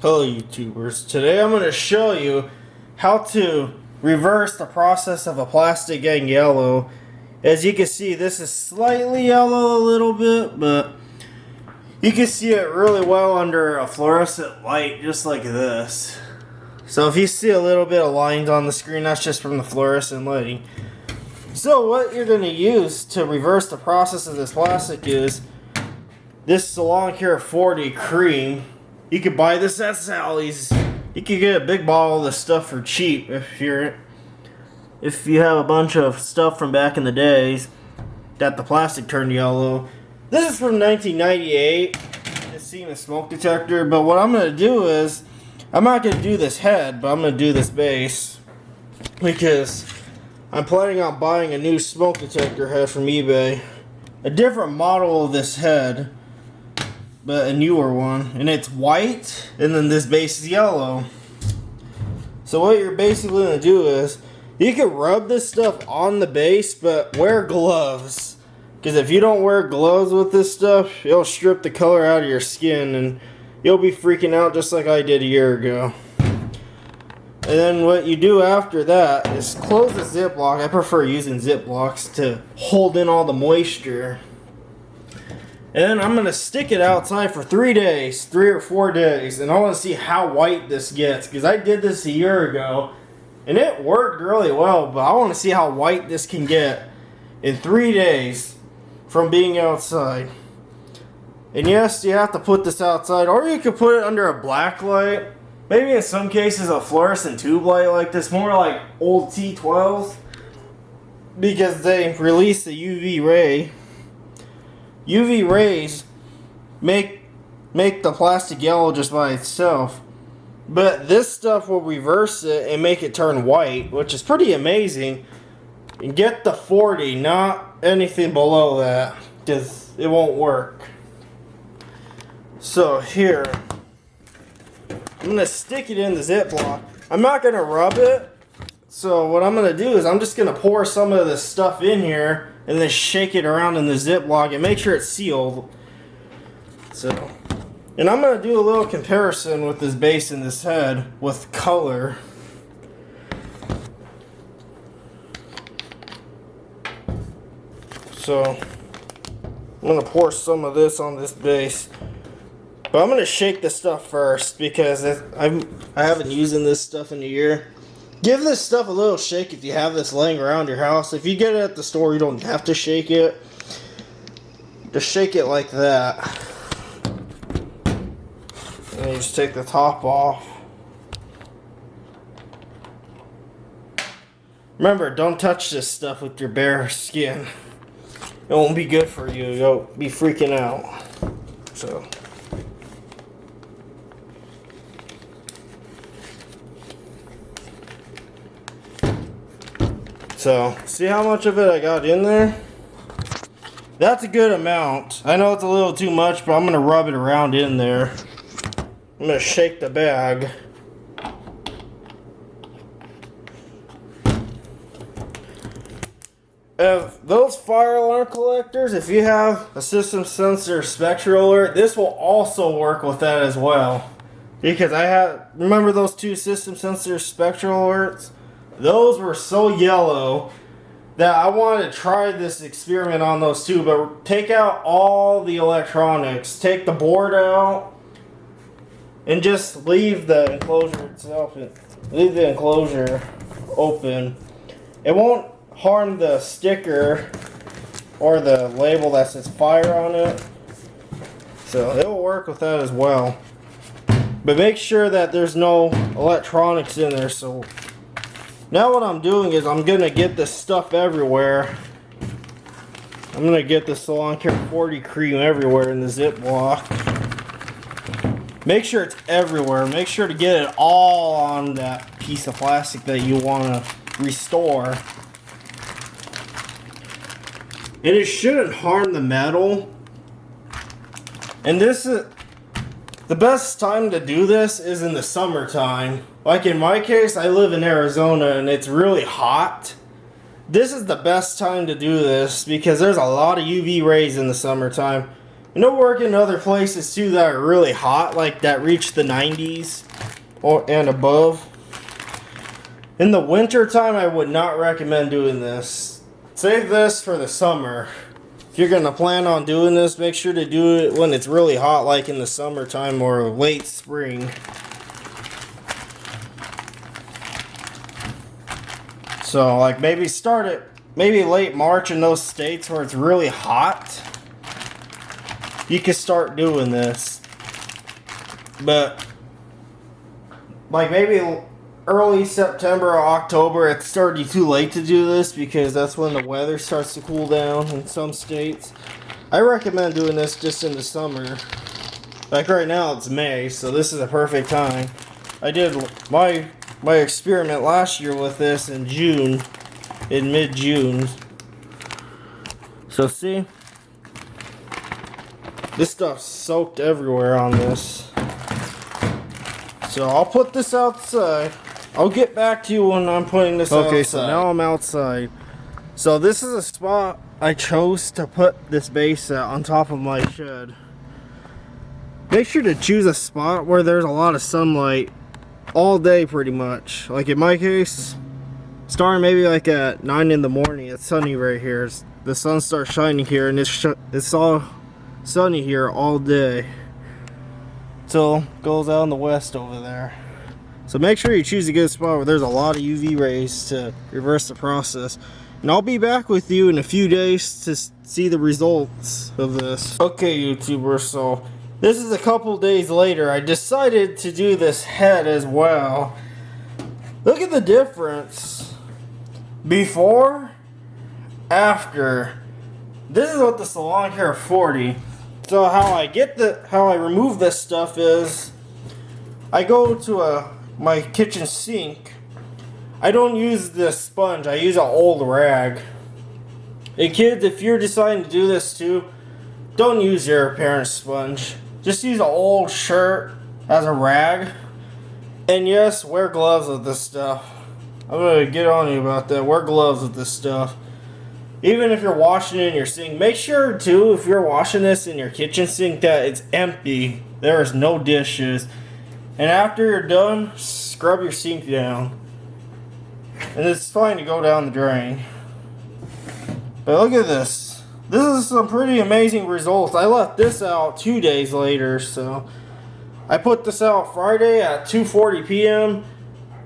Hello YouTubers, today I'm going to show you how to reverse the process of a plastic getting yellow. As you can see, this is slightly yellow a little bit, but you can see it really well under a fluorescent light just like this. So if you see a little bit of lines on the screen, that's just from the fluorescent lighting. So what you're going to use to reverse the process of this plastic is this Salon Care 40 Creme. You can buy this at Sally's. You can get a big bottle of this stuff for cheap if you have a bunch of stuff from back in the days that the plastic turned yellow. This is from 1998. It's seen a smoke detector, but what I'm going to do is I'm not going to do this head, but I'm going to do this base because I'm planning on buying a new smoke detector head from eBay. A different model of this head, but a newer one, and it's white, and then this base is yellow. So what you're basically going to do is you can rub this stuff on the base, but wear gloves, because if you don't wear gloves with this stuff, it'll strip the color out of your skin and you'll be freaking out just like I did a year ago. And then what you do after that is close the Ziploc. I prefer using Ziplocs to hold in all the moisture. And I'm going to stick it outside for 3 days, 3 or 4 days, and I want to see how white this gets, because I did this a year ago, and it worked really well, but I want to see how white this can get in 3 days from being outside. And yes, you have to put this outside, or you could put it under a black light, maybe in some cases a fluorescent tube light like this, more like old T12s, because they release the UV ray. UV rays make the plastic yellow just by itself, but this stuff will reverse it and make it turn white, which is pretty amazing. And get the 40, not anything below that, because it won't work. So here, I'm going to stick it in the Ziploc. I'm not going to rub it, so what I'm going to do is I'm just going to pour some of this stuff in here and then shake it around in the Ziploc and make sure it's sealed. So, and I'm going to do a little comparison with this base and this head with color. So, I'm going to pour some of this on this base. But I'm going to shake this stuff first because I haven't used this stuff in a year. Give this stuff a little shake if you have this laying around your house. If you get it at the store, you don't have to shake it. Just shake it like that. And you just take the top off. Remember, don't touch this stuff with your bare skin. It won't be good for you. You'll be freaking out. So, see how much of it I got in there? That's a good amount. I know it's a little too much, but I'm going to rub it around in there. I'm going to shake the bag. Those fire alarm collectors, if you have a system sensor spectral alert, this will also work with that as well. Because remember those two system sensor spectral alerts? Those were so yellow that I wanted to try this experiment on those two, but take out all the electronics, take the board out, and just leave the enclosure itself, leave the enclosure open. It won't harm the sticker or the label that says fire on it, so it will work with that as well. But make sure that there's no electronics in there. So now what I'm doing is I'm going to get this stuff everywhere. I'm going to get the Salon Care 40 Creme everywhere in the Ziploc. Make sure it's everywhere. Make sure to get it all on that piece of plastic that you want to restore. And it shouldn't harm the metal. And this is the best time to do this is in the summertime. Like in my case, I live in Arizona and it's really hot. This is the best time to do this because there's a lot of UV rays in the summertime. You know, working in other places too that are really hot, like that reach the 90s and above. In the winter time, I would not recommend doing this. Save this for the summer. If you're gonna plan on doing this, make sure to do it when it's really hot, like in the summertime or late spring. So, like, maybe start it maybe late March in those states where it's really hot. You can start doing this. But, like, maybe early September or October, it's already too late to do this because that's when the weather starts to cool down in some states. I recommend doing this just in the summer. Like right now it's May, so this is a perfect time. I did my experiment last year with this in June, in mid-June. So see, this stuff's soaked everywhere on this. So I'll put this outside. I'll get back to you when I'm putting this outside. Okay, so now I'm outside. So this is a spot I chose to put this base at on top of my shed. Make sure to choose a spot where there's a lot of sunlight all day pretty much. Like in my case, starting maybe like at 9 in the morning, it's sunny right here. The sun starts shining here and it's all sunny here all day. Till goes out in the west over there. So make sure you choose a good spot where there's a lot of UV rays to reverse the process. And I'll be back with you in a few days to see the results of this. Okay, YouTubers, so this is a couple days later. I decided to do this head as well. Look at the difference. Before, after. This is what the Salon Care 40. So how I remove this stuff is I go to my kitchen sink. I don't use this sponge, I use an old rag. And kids, if you're deciding to do this too, don't use your parents' sponge. Just use an old shirt as a rag. And yes, wear gloves with this stuff. I'm gonna get on you about that. Wear gloves with this stuff. Even if you're washing it in your sink, make sure too, if you're washing this in your kitchen sink, that it's empty. There is no dishes. And after you're done, scrub your sink down. And it's fine to go down the drain. But look at this. This is some pretty amazing results. I left this out 2 days later, so I put this out Friday at 2:40 p.m.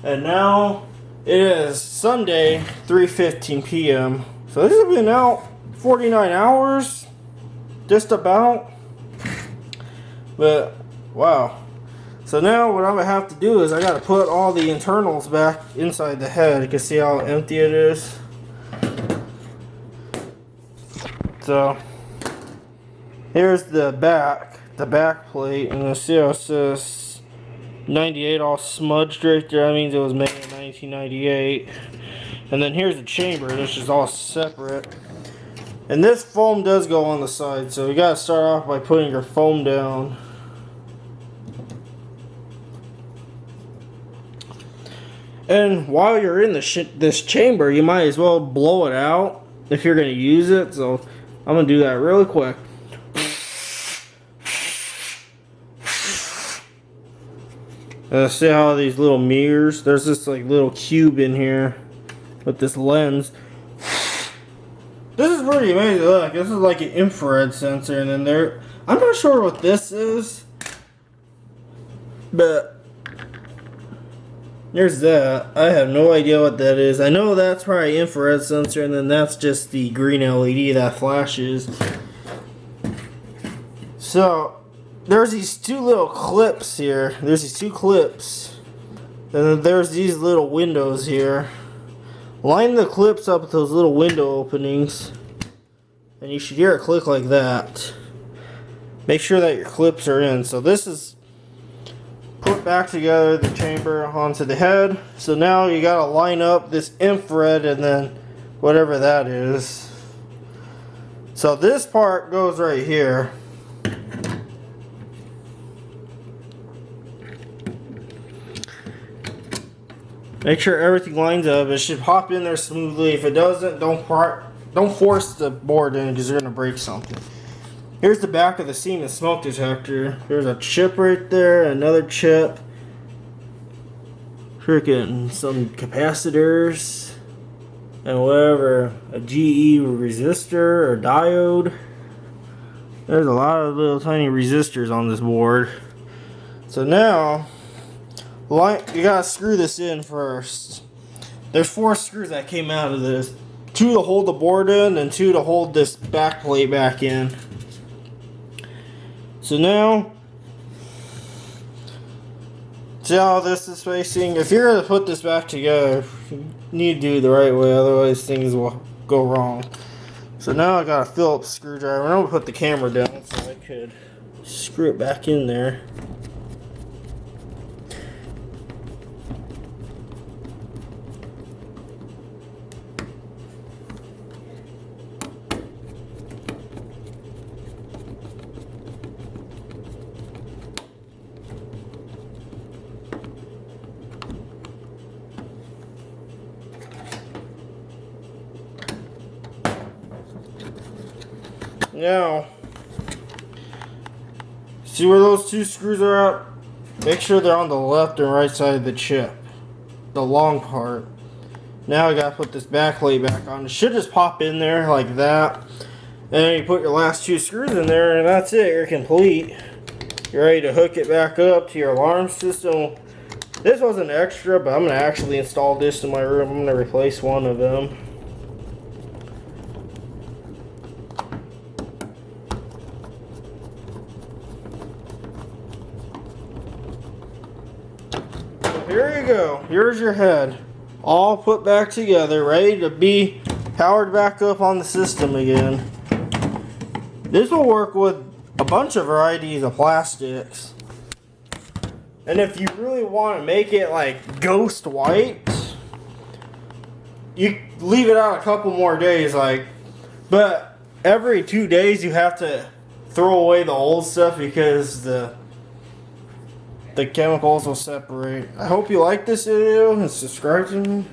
and now it is Sunday, 3:15 p.m. So this has been out 49 hours, just about. But wow. So now what I'm gonna have to do is I gotta put all the internals back inside the head. You can see how empty it is. So here's the back plate, and you see how it says 98 all smudged right there. That means it was made in 1998. And then here's the chamber, this is all separate. And this foam does go on the side, so you gotta start off by putting your foam down. And while you're in this chamber, you might as well blow it out if you're going to use it. So I'm going to do that really quick. See how these little mirrors, there's this like little cube in here with this lens. This is pretty amazing. Look, this is like an infrared sensor, and then there, I'm not sure what this is, but there's that. I have no idea what that is. I know that's probably infrared sensor, and then that's just the green LED that flashes. So there's these two little clips here. There's these two clips, and then there's these little windows here. Line the clips up with those little window openings, and you should hear it click like that. Make sure that your clips are in. So this is put back together, the chamber onto the head. So now you gotta line up this infrared and then whatever that is. So this part goes right here. Make sure everything lines up. It should pop in there smoothly. If it doesn't, don't force the board in because you're gonna break something. Here's the back of the Siemens smoke detector. There's a chip right there, another chip. Freaking some capacitors. And whatever, a GE resistor or diode. There's a lot of little tiny resistors on this board. So now, you gotta screw this in first. There's 4 screws that came out of this. 2 to hold the board in and 2 to hold this back plate back in. So now, see how this is facing? If you're gonna put this back together, you need to do it the right way, otherwise things will go wrong. So now I got a Phillips screwdriver. I'm gonna put the camera down so I could screw it back in there. Now, see where those 2 screws are at? Make sure they're on the left and right side of the chip. The long part. Now I gotta put this back plate back on. It should just pop in there like that. And then you put your last 2 screws in there and that's it. You're complete. You're ready to hook it back up to your alarm system. This wasn't extra, but I'm gonna actually install this in my room. I'm gonna replace one of them. Here you go. Here's your head. All put back together, ready to be powered back up on the system again. This will work with a bunch of varieties of plastics. And if you really want to make it like ghost white, you leave it out a couple more days, but every 2 days you have to throw away the old stuff because the chemicals will separate. I hope you like this video and subscribe to me.